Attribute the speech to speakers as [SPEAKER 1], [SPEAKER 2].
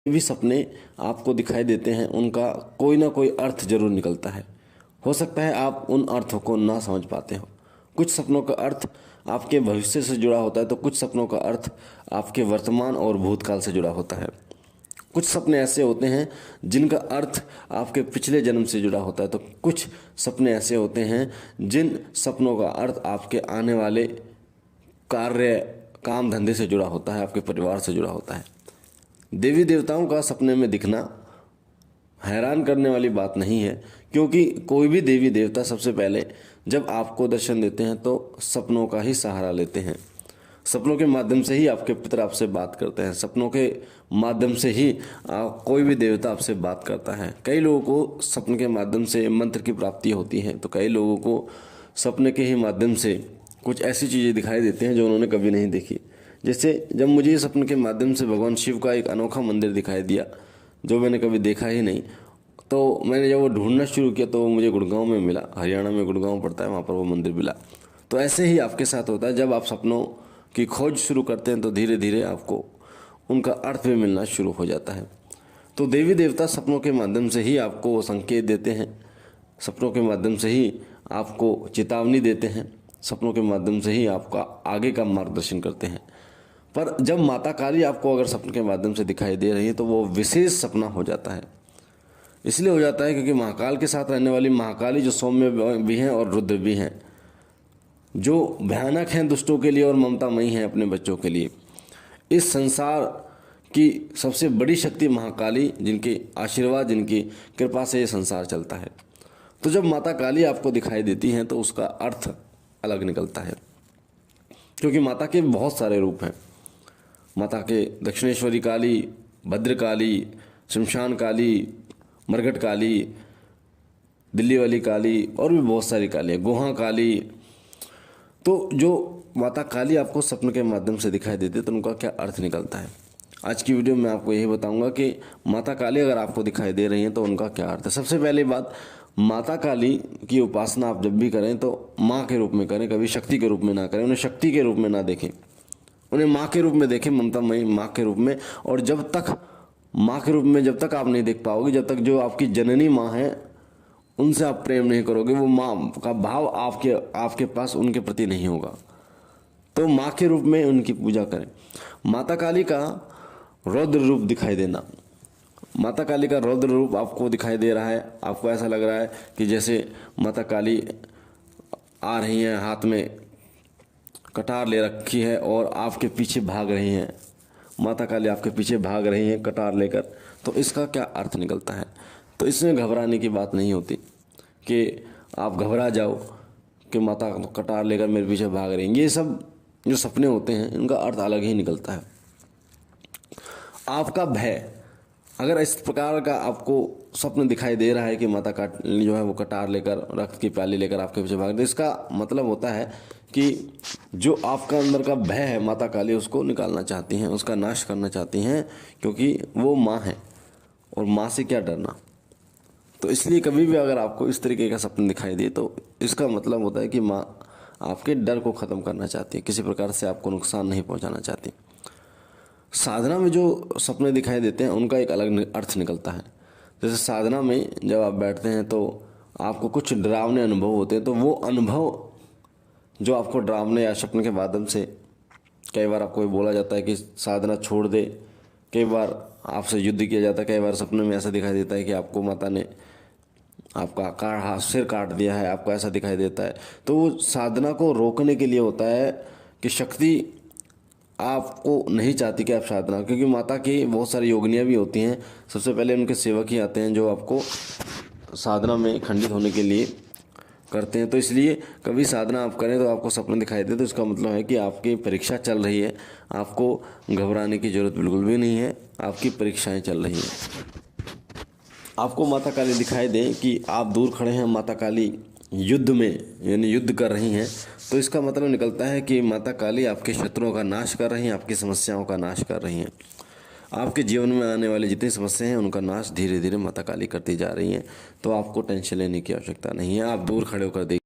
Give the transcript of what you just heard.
[SPEAKER 1] भी सपने आपको दिखाई देते हैं उनका कोई ना कोई अर्थ जरूर निकलता है। हो सकता है आप उन अर्थों को ना समझ पाते हो। कुछ सपनों का अर्थ आपके भविष्य से जुड़ा होता है तो कुछ सपनों का अर्थ आपके वर्तमान और भूतकाल से जुड़ा होता है। कुछ सपने ऐसे होते हैं जिनका अर्थ आपके पिछले जन्म से जुड़ा होता है तो कुछ सपने ऐसे होते हैं जिन सपनों का अर्थ आपके आने वाले कार्य काम धंधे से जुड़ा होता है, आपके परिवार से जुड़ा होता है। देवी देवताओं का सपने में दिखना हैरान करने वाली बात नहीं है, क्योंकि कोई भी देवी देवता सबसे पहले जब आपको दर्शन देते हैं तो सपनों का ही सहारा लेते हैं। सपनों के माध्यम से ही आपके पितर आपसे बात करते हैं। सपनों के माध्यम से ही कोई भी देवता आपसे बात करता है। कई लोगों को सपने के माध्यम से मंत्र की प्राप्ति होती है तो कई लोगों को सपने के ही माध्यम से कुछ ऐसी चीज़ें दिखाई देती हैं जो उन्होंने कभी नहीं देखी। जैसे जब मुझे सपने के माध्यम से भगवान शिव का एक अनोखा मंदिर दिखाई दिया जो मैंने कभी देखा ही नहीं, तो मैंने जब वो ढूंढना शुरू किया तो वो मुझे गुड़गांव में मिला। हरियाणा में गुड़गांव पड़ता है, वहाँ पर वो मंदिर मिला। तो ऐसे ही आपके साथ होता है, जब आप सपनों की खोज शुरू करते हैं तो धीरे धीरे आपको उनका अर्थ भी मिलना शुरू हो जाता है। तो देवी देवता सपनों के माध्यम से ही आपको संकेत देते हैं, सपनों के माध्यम से ही आपको चेतावनी देते हैं, सपनों के माध्यम से ही आपका आगे का मार्गदर्शन करते हैं। पर जब माता काली आपको अगर सपने के माध्यम से दिखाई दे रही है तो वो विशेष सपना हो जाता है। इसलिए हो जाता है क्योंकि महाकाल के साथ रहने वाली महाकाली जो सौम्य भी हैं और रुद्र भी हैं, जो भयानक हैं दुष्टों के लिए और ममतामयी हैं अपने बच्चों के लिए। इस संसार की सबसे बड़ी शक्ति महाकाली, जिनके आशीर्वाद, जिनकी कृपा से ये संसार चलता है। तो जब माता काली आपको दिखाई देती हैं तो उसका अर्थ अलग निकलता है, क्योंकि माता के बहुत सारे रूप हैं। माता के दक्षिणेश्वरी काली, भद्रकाली, शमशान काली, मरघट काली, दिल्ली वाली काली और भी बहुत सारी काली है, गुहा काली। तो जो माता काली आपको सपने के माध्यम से दिखाई देती है तो उनका क्या अर्थ निकलता है, आज की वीडियो में आपको यही बताऊंगा कि माता काली अगर आपको दिखाई दे रही हैं तो उनका क्या अर्थ है। सबसे पहली बात, माता काली की उपासना आप जब भी करें तो माँ के रूप में करें, कभी शक्ति के रूप में ना करें। उन्हें शक्ति के रूप में ना देखें, उन्हें माँ के रूप में देखें, ममतामयी माँ के रूप में। और जब तक माँ के रूप में जब तक आप नहीं देख पाओगे, जब तक जो आपकी जननी माँ है उनसे आप प्रेम नहीं करोगे, वो माँ का भाव आपके पास उनके प्रति नहीं होगा। तो माँ के रूप में उनकी पूजा करें। माता काली का रौद्र रूप दिखाई देना, माता काली का रौद्र रूप आपको दिखाई दे रहा है, आपको ऐसा लग रहा है कि जैसे माता काली आ रही हैं, हाथ में कटार ले रखी है और आपके पीछे भाग रही हैं। माता काली आपके पीछे भाग रही हैं कटार लेकर, तो इसका क्या अर्थ निकलता है? तो इसमें घबराने की बात नहीं होती कि आप घबरा जाओ कि माता कटार लेकर मेरे पीछे भाग रही हैं। ये सब जो सपने होते हैं इनका अर्थ अलग ही निकलता है। आपका भय, अगर इस प्रकार का आपको स्वप्न दिखाई दे रहा है कि माता का जो है वो कटार लेकर, रक्त की प्याली लेकर आपके पीछे भाग रही है, इसका मतलब होता है कि जो आपका अंदर का भय है माता काली उसको निकालना चाहती हैं, उसका नाश करना चाहती हैं, क्योंकि वो माँ है और माँ से क्या डरना। तो इसलिए कभी भी अगर आपको इस तरीके का सपना दिखाई दे तो इसका मतलब होता है कि माँ आपके डर को ख़त्म करना चाहती है, किसी प्रकार से आपको नुकसान नहीं पहुँचाना चाहती। साधना में जो सपने दिखाई देते हैं उनका एक अलग अर्थ निकलता है। जैसे साधना में जब आप बैठते हैं तो आपको कुछ डरावने अनुभव होते हैं, तो वो अनुभव जो आपको डरावने या सपने के माध्यम से, कई बार आपको बोला जाता है कि साधना छोड़ दे, कई बार आपसे युद्ध किया जाता है, कई बार सपने में ऐसा दिखाई देता है कि आपको माता ने आपका सिर काट दिया है, आपको ऐसा दिखाई देता है। तो वो साधना को रोकने के लिए होता है कि शक्ति आपको नहीं चाहती कि आप साधना, क्योंकि माता की बहुत सारी योगिनियाँ भी होती हैं। सबसे पहले उनके सेवक ही आते हैं जो आपको साधना में खंडित होने के लिए करते हैं। तो इसलिए कभी साधना आप करें तो आपको सपने दिखाई दे तो इसका मतलब है कि आपकी परीक्षा चल रही है, आपको घबराने की ज़रूरत बिल्कुल भी नहीं है, आपकी परीक्षाएं चल रही हैं। आपको माता काली दिखाई दे कि आप दूर खड़े हैं, माता काली युद्ध में यानी युद्ध कर रही हैं, तो इसका मतलब निकलता है कि माता काली आपके शत्रुओं का नाश कर रही हैं, आपकी समस्याओं का नाश कर रही हैं। आपके जीवन में आने वाली जितनी समस्याएं हैं उनका नाश धीरे धीरे माता काली करती जा रही हैं। तो आपको टेंशन लेने की आवश्यकता नहीं है, आप दूर खड़े होकर देखिए।